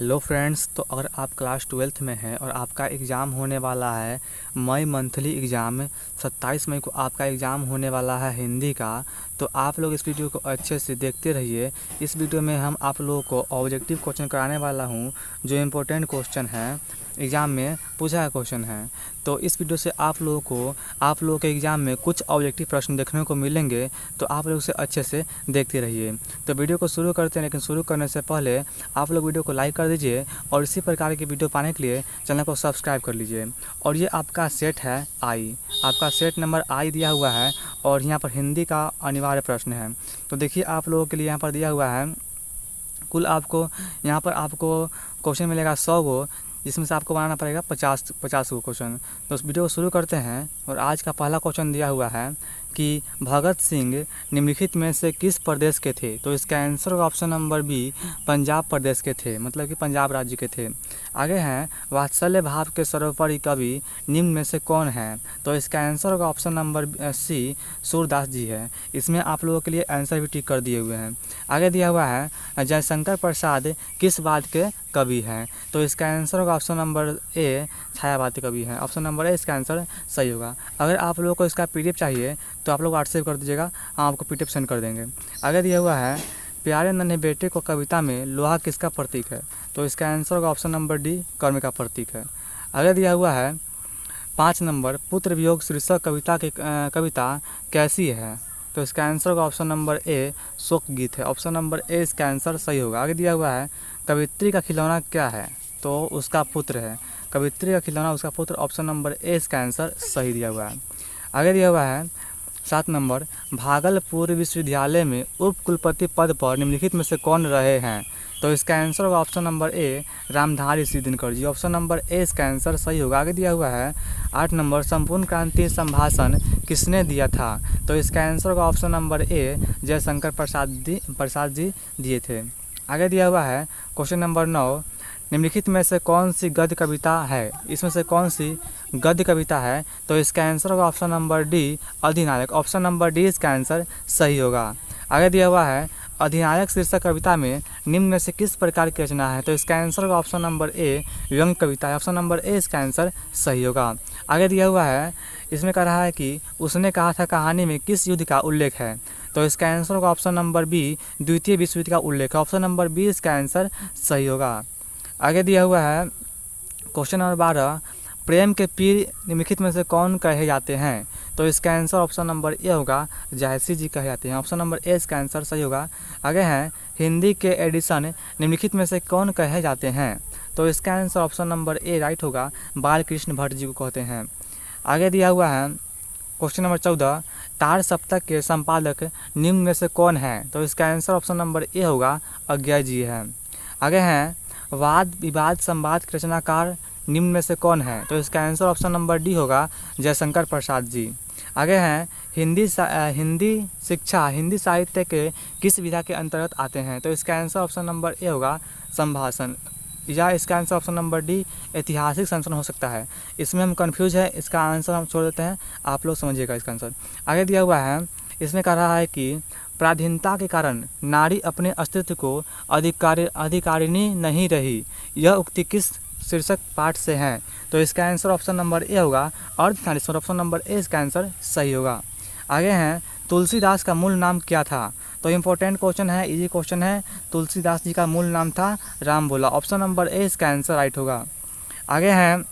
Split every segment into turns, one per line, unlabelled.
Hello friends. तो अगर आप क्लास 12th में हैं और आपका एग्ज़ाम होने वाला है मई मंथली एग्ज़ाम 27 मई को आपका एग्ज़ाम होने वाला है हिंदी का। तो आप लोग इस वीडियो को अच्छे से देखते रहिए। इस वीडियो में हम आप लोगों को ऑब्जेक्टिव क्वेश्चन कराने वाला हूं, जो इम्पोर्टेंट क्वेश्चन है, एग्ज़ाम में पूछा गया क्वेश्चन है। तो इस वीडियो से आप लोगों के एग्ज़ाम में कुछ ऑब्जेक्टिव प्रश्न देखने को मिलेंगे, तो आप लोग उसे अच्छे से देखते रहिए। तो वीडियो को शुरू करते हैं, लेकिन शुरू करने से पहले आप लोग वीडियो को लाइक कर दीजिए और इसी प्रकार की वीडियो पाने के लिए चैनल को सब्सक्राइब कर लीजिए। और ये आपका सेट है आई, आपका सेट नंबर आई दिया हुआ है और यहाँ पर हिंदी का अनिवार्य प्रश्न है। तो देखिए आप लोगों के लिए यहाँ पर दिया हुआ है, कुल यहाँ पर आपको क्वेश्चन मिलेगा 100 गो, जिसमें से आपको बनाना पड़ेगा 50 गो क्वेश्चन। तो उस वीडियो को शुरू करते हैं। और आज का पहला क्वेश्चन दिया हुआ है कि भगत सिंह निम्नलिखित में से किस प्रदेश के थे। तो इसका आंसर होगा ऑप्शन नंबर बी, पंजाब प्रदेश के थे, मतलब कि पंजाब राज्य के थे। आगे हैं, वात्सल्य भाव के सर्वोपरि कवि निम्न में से कौन है। तो इसका आंसर होगा ऑप्शन नंबर सी, सूरदास जी है। इसमें आप लोगों के लिए आंसर भी टिक कर दिए हुए हैं। आगे दिया हुआ है, जयशंकर प्रसाद किस वाद के कवि हैं। तो इसका आंसर होगा ऑप्शन नंबर ए, छायावादी कवि हैं। ऑप्शन नंबर ए इसका आंसर सही होगा। अगर आप लोगों को इसका पीडीएफ चाहिए तो आप लोग व्हाट्सएप कर दीजिएगा, हम आपको पीडीएफ सेंड कर देंगे। आगे दिया हुआ है, प्यारे नन्हे बेटे को कविता में लोहा किसका प्रतीक है। तो इसका आंसर होगा ऑप्शन नंबर डी, कर्म का प्रतीक है। आगे दिया हुआ है 5 नंबर, पुत्र वियोग शीर्षक कविता कैसी है। तो इसका आंसर होगा ऑप्शन नंबर ए, शोक गीत है। ऑप्शन नंबर ए इसका आंसर सही होगा। आगे दिया हुआ है, कवित्री का खिलौना क्या है। तो उसका पुत्र है। कवित्री का खिलौना उसका पुत्र, ऑप्शन नंबर ए इसका आंसर सही दिया हुआ है। आगे दिया हुआ है 7 नंबर, भागलपुर विश्वविद्यालय में उप कुलपति पद पर निम्नलिखित में से कौन रहे हैं। तो इसका आंसर होगा option number A, Ramdhari Siddhinkar ji. Option number A इसका आंसर सही होगा। आगे दिया हुआ है 8 नंबर, संपूर्ण क्रांति संभाषण किसने दिया था। तो इसका आंसर होगा ऑप्शन नंबर ए, जयशंकर प्रसाद जी दिए थे। आगे दिया हुआ है क्वेश्चन नंबर 9, निम्नलिखित में से कौन सी गद्य कविता है। इसमें से कौन सी गद्य कविता है। तो इसका आंसर होगा ऑप्शन नंबर डी, अधिनायक। ऑप्शन नंबर डी इसका आंसर सही होगा। आगे दिया हुआ है, अधिनायक शीर्षक कविता में निम्न में से किस प्रकार की रचना है। तो इसका आंसर होगा ऑप्शन नंबर ए, व्यंग्य कविता है। ऑप्शन नंबर ए इसका आंसर सही होगा। आगे दिया हुआ है, इसमें कह रहा है कि उसने कहा था कहानी में किस युद्ध का उल्लेख है। तो इसका आंसर होगा ऑप्शन नंबर बी, द्वितीय विश्व युद्ध का उल्लेख है। ऑप्शन नंबर बी इसका आंसर सही होगा। आगे दिया हुआ है क्वेश्चन नंबर 12, प्रेम के पीर निम्नलिखित में से कौन कहे जाते हैं। तो इसका आंसर ऑप्शन नंबर ए होगा, जायसी जी कहे जाते हैं। ऑप्शन नंबर ए इसका आंसर सही होगा। आगे हैं, हिंदी के एडिशन निम्नलिखित में से कौन कहे जाते हैं। तो इसका आंसर ऑप्शन नंबर ए राइट होगा, बाल कृष्ण भट्ट जी को कहते हैं। आगे दिया हुआ है क्वेश्चन नंबर 14, तार सप्तक के संपादक निम्न में से कौन है। तो इसका आंसर ऑप्शन नंबर ए होगा, अज्ञा जी है। आगे हैं, वाद विवाद संवाद के रचनाकार निम्न में से कौन है। तो इसका आंसर ऑप्शन नंबर डी होगा, जयशंकर प्रसाद जी। आगे हैं, हिंदी शिक्षा हिंदी साहित्य के किस विधा के अंतर्गत आते हैं। तो इसका आंसर ऑप्शन नंबर ए होगा, संभाषण, या इसका आंसर ऑप्शन नंबर डी, ऐतिहासिक संस्करण हो सकता है। इसमें हम कंफ्यूज है, इसका आंसर हम छोड़ देते हैं, आप लोग समझिएगा इसका आंसर। आगे दिया हुआ है, इसमें कह रहा है कि पराधीनता के कारण नारी अपने अस्तित्व को अधिकारिणी नहीं रही, यह उक्ति किस शीर्षक पाठ से है। तो इसका आंसर ऑप्शन नंबर ए होगा, अर्धनारीश्वर। ऑप्शन नंबर ए इसका आंसर सही होगा। आगे हैं, तुलसीदास का मूल नाम क्या था। तो इम्पोर्टेंट क्वेश्चन है, इजी क्वेश्चन है। तुलसीदास जी का मूल नाम था राम भोला। ऑप्शन नंबर ए इसका आंसर राइट होगा। आगे हैं,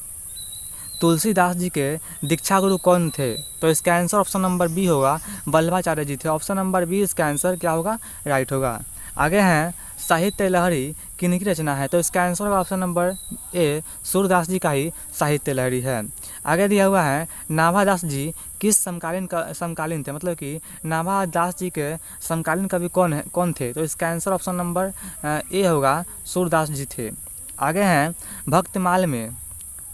तुलसीदास जी के दीक्षा गुरु कौन थे। तो इसका आंसर ऑप्शन नंबर बी होगा, वल्लभाचार्य जी थे। ऑप्शन नंबर बी इसका आंसर क्या होगा, राइट होगा। आगे हैं, साहित्य लहरी किनकी रचना है। तो इसका आंसर होगा ऑप्शन नंबर ए, सूरदास जी का ही साहित्य लहरी है। आगे दिया हुआ है, नाभादास जी किस समकालीन थे, मतलब कि नाभादास जी के समकालीन कवि कौन थे। तो इसका आंसर ऑप्शन नंबर ए होगा, सूरदास जी थे। आगे हैं,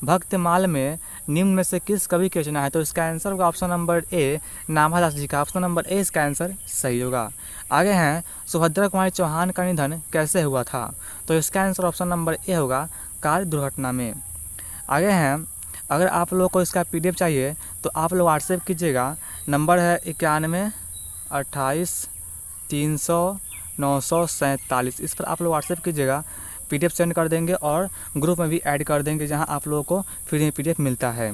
भक्तमाल में निम्न में से किस कवि की रचना है। तो इसका आंसर होगा ऑप्शन नंबर ए, नाभादास जी का। ऑप्शन नंबर ए इसका आंसर सही होगा। आगे हैं, सुभद्रा कुमारी चौहान का निधन कैसे हुआ था। तो इसका आंसर ऑप्शन नंबर ए होगा, कार दुर्घटना में। आगे हैं, अगर आप लोग को इसका पीडीएफ चाहिए तो आप लोग व्हाट्सएप कीजिएगा, नंबर है 91 28 300 947। इस पर आप लोग व्हाट्सएप कीजिएगा, PDF सेंड कर देंगे और ग्रुप में भी ऐड कर देंगे जहां आप लोगों को फ्री में PDF मिलता है।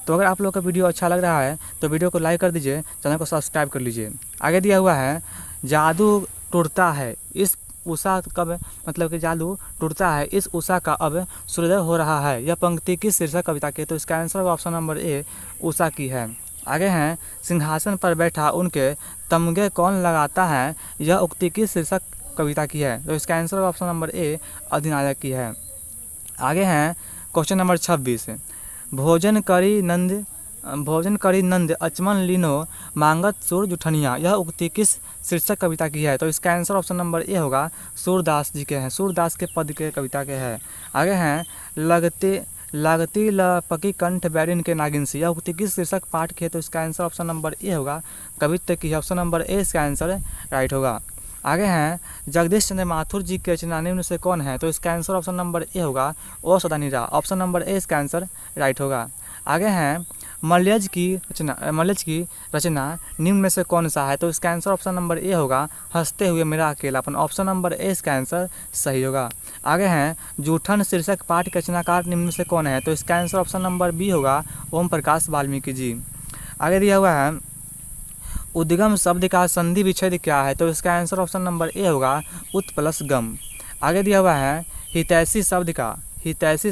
तो अगर आप लोगों का वीडियो अच्छा लग रहा है तो वीडियो को लाइक कर दीजिए, चैनल को सब्सक्राइब कर लीजिए। आगे दिया हुआ है जादू टूटता है इस उषा कब, मतलब कि जादू टूटता है इस उषा का अब सूर्योदय हो रहा है। यह पंक्ति किस शीर्षक कविता की? तो इसका आंसर ऑप्शन नंबर ए उषा की है। आगे हैं सिंहासन पर बैठा उनके तमगे कौन लगाता है, यह उक्ति किस शीर्षक कविता की है? तो इसका आंसर ऑप्शन नंबर ए अधिनायक की है। आगे हैं क्वेश्चन नंबर 26, भोजन करी नंद अचमन लीनो मांगत सूर जुठनिया, यह उक्ति किस शीर्षक कविता की है? तो इसका आंसर ऑप्शन नंबर ए होगा, सूरदास जी के हैं, सूरदास के पद के कविता के हैं। आगे हैं लागती लपकी कंठ बैरिन के नागिन सी, यह उक्ति किस शीर्षक पाठ की है? तो इसका आंसर ऑप्शन नंबर ए होगा, कवित्व की है। ऑप्शन नंबर ए इसका आंसर राइट होगा। आगे हैं जगदीश चंद्र माथुर जी के रचना निम्न से कौन है? तो इसका आंसर ऑप्शन नंबर ए होगा, ओ सदानीरा। ऑप्शन नंबर ए इसका आंसर राइट होगा। आगे हैं मल्यज की रचना निम्न में से कौन सा है? तो इसका आंसर ऑप्शन नंबर ए होगा, हंसते हुए मेरा अकेलापन। ऑप्शन नंबर ए इसका आंसर सही होगा। आगे हैं जूठन शीर्षक पाठ के रचनाकार निम्न में से कौन है? तो इसका आंसर ऑप्शन नंबर बी होगा, ओम प्रकाश वाल्मीकि जी। आगे दिया हुआ है उद्गम शब्द का संधि विच्छेद क्या है? तो इसका आंसर ऑप्शन नंबर ए होगा, उत प्लस गम। आगे दिया हुआ है हितैषी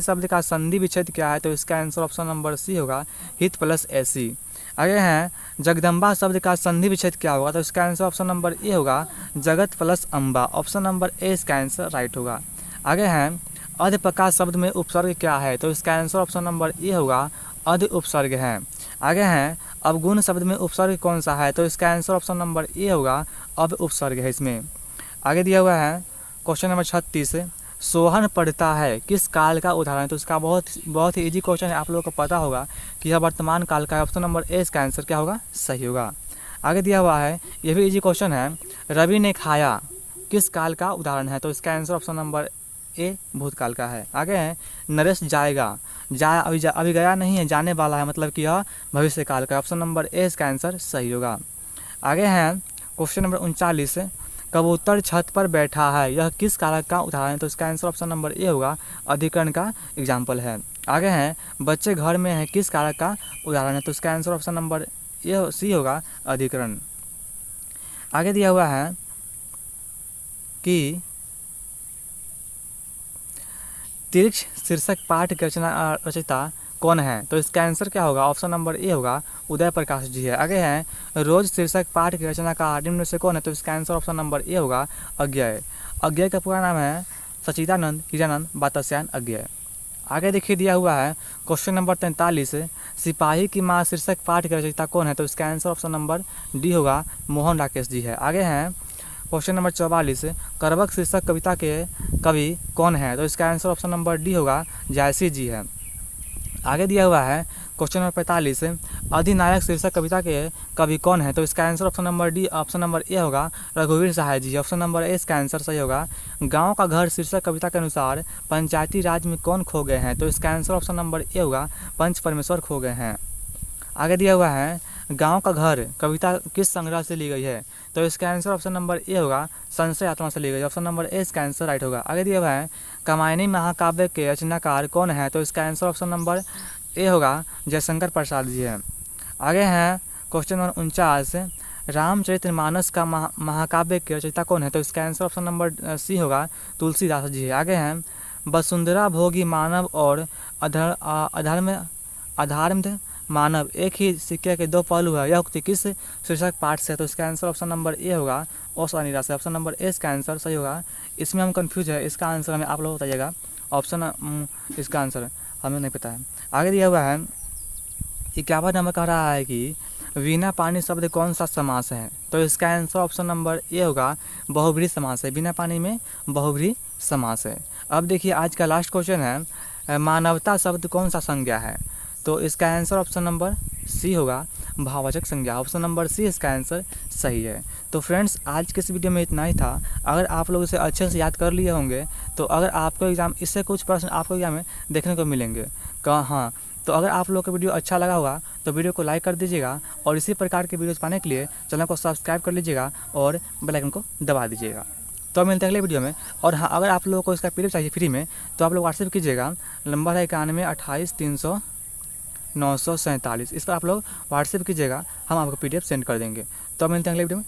शब्द का संधि विच्छेद क्या है? तो इसका आंसर ऑप्शन नंबर सी होगा, हित प्लस ऐसी। आगे हैं जगदम्बा शब्द का संधि विच्छेद क्या होगा? तो इसका आंसर ऑप्शन नंबर ए होगा, जगत plus Amba. Option number A इसका आंसर राइट होगा। आगे हैं अधपका शब्द में उपसर्ग क्या है? तो इसका आंसर ऑप्शन नंबर ए होगा, अध उपसर्ग है। आगे हैं अवगुण शब्द में उपसर्ग कौन सा है? तो इसका आंसर ऑप्शन नंबर ए होगा, अब उपसर्ग है इसमें। आगे दिया हुआ है क्वेश्चन नंबर 36, सोहन पढ़ता है किस काल का उदाहरण है? तो इसका बहुत ही इजी क्वेश्चन है, आप लोगों को पता होगा कि यह वर्तमान काल का है। ऑप्शन नंबर ए इसका आंसर क्या होगा, सही होगा। आगे दिया हुआ है यह भी इजी क्वेश्चन है, रवि ने खाया किस काल का उदाहरण है? तो इसका आंसर ऑप्शन नंबर ए भूतकाल का है। आगे है नरेश जाएगा, अभी गया नहीं है, जाने वाला है, मतलब कि यह भविष्य काल का। ऑप्शन नंबर ए इसका आंसर सही होगा। आगे हैं क्वेश्चन नंबर 39, कबूतर छत पर बैठा है, यह किस कारक का उदाहरण है? तो इसका आंसर ऑप्शन नंबर ए होगा, अधिकरण का एग्जाम्पल है। आगे हैं बच्चे घर में है किस कारक का उदाहरण है? तो इसका आंसर ऑप्शन नंबर ए सी होगा, अधिकरण। आगे दिया हुआ है कि तिरक्ष शीर्षक पाठ के रचयिता कौन है? तो इसका आंसर क्या होगा, ऑप्शन नंबर ए होगा, उदय प्रकाश जी है। आगे हैं रोज शीर्षक पाठ की रचनाकार निम्न में से कौन है? तो इसका आंसर ऑप्शन नंबर ए होगा, अज्ञेय। अज्ञेय का पूरा नाम है सच्चिदानंद हीरानंद बातस्यायन अज्ञेय। आगे देखिए दिया हुआ है क्वेश्चन नंबर 43, सिपाही की माँ शीर्षक पाठ की रचयिता कौन है? तो इसका आंसर ऑप्शन नंबर डी होगा, मोहन राकेश जी है। आगे हैं क्वेश्चन नंबर 44, करवक शीर्षक कविता के कवि कौन है? तो इसका आंसर ऑप्शन नंबर डी होगा, जायसी जी है। आगे दिया हुआ है क्वेश्चन नंबर 45, अधिनायक शीर्षक कविता के कवि कौन है? तो इसका answer option number D, option number ए होगा, रघुवीर सहाय जी। ऑप्शन नंबर ए इसका आंसर सही होगा। गांव का घर शीर्षक कविता के अनुसार पंचायती राज में कौन खो गए हैं? तो इसका आंसर ऑप्शन नंबर ए होगा, पंच परमेश्वर खो गए हैं। आगे दिया हुआ है गांव का घर कविता किस संग्रह से ली गई है? तो इसका आंसर ऑप्शन नंबर ए होगा, संशय आत्मा से ली गई। ऑप्शन नंबर ए इसका आंसर राइट होगा। आगे दिया हुआ है कामायनी महाकाव्य के रचनाकार कौन है? तो इसका आंसर ऑप्शन नंबर ए होगा, जयशंकर प्रसाद जी है। आगे हैं क्वेश्चन नंबर 49, रामचरितमानस का महाकाव्य के रचयिता कौन है? तो इसका आंसर ऑप्शन नंबर सी होगा, तुलसीदास जी है। आगे हैं वसुंधरा भोगी मानव और अधर्म मानव एक ही सिक्के के दो पहलू है, यह उक्ति किस शीर्षक पाठ से? तो इसका आंसर ऑप्शन नंबर ए होगा, ओसवानिरा से। ऑप्शन नंबर ए इसका आंसर सही होगा। इसमें हम कंफ्यूज है, इसका आंसर हमें आप लोग बताइएगा। ऑप्शन इसका आंसर हमें नहीं पता है। आगे दिया हुआ है 51 नंबर कह रहा है कि बिना पानी शब्द कौन सा समास है? तो इसका आंसर ऑप्शन नंबर ए होगा, बहुब्रीहि समास है। बिना पानी में बहुब्रीहि समास है। अब देखिए आज का लास्ट क्वेश्चन है, मानवता शब्द कौन सा संज्ञा है? तो इसका आंसर ऑप्शन नंबर सी होगा, भाववाचक संज्ञा। ऑप्शन नंबर सी इसका आंसर सही है। तो फ्रेंड्स आज के इस वीडियो में इतना ही था। अगर आप लोग इसे अच्छे से याद कर लिए होंगे तो अगर आपको एग्ज़ाम इससे कुछ प्रश्न आपको एग्जाम में देखने को मिलेंगे हाँ, तो अगर आप लोग का वीडियो अच्छा लगा होगा तो वीडियो को लाइक कर दीजिएगा और इसी प्रकार के वीडियोज़ पाने के लिए चैनल को सब्सक्राइब कर लीजिएगा और बेल आइकन को दबा दीजिएगा। तो मिलते हैं अगले वीडियो में। और हाँ, अगर आप लोगों को इसका PDF चाहिए फ्री में तो आप लोग व्हाट्सएप कीजिएगा, नंबर है 91 28 300 947। इस पर आप लोग व्हाट्सएप कीजिएगा, हम आपको PDF सेंड कर देंगे। तो मिलते हैं अगले वीडियो में।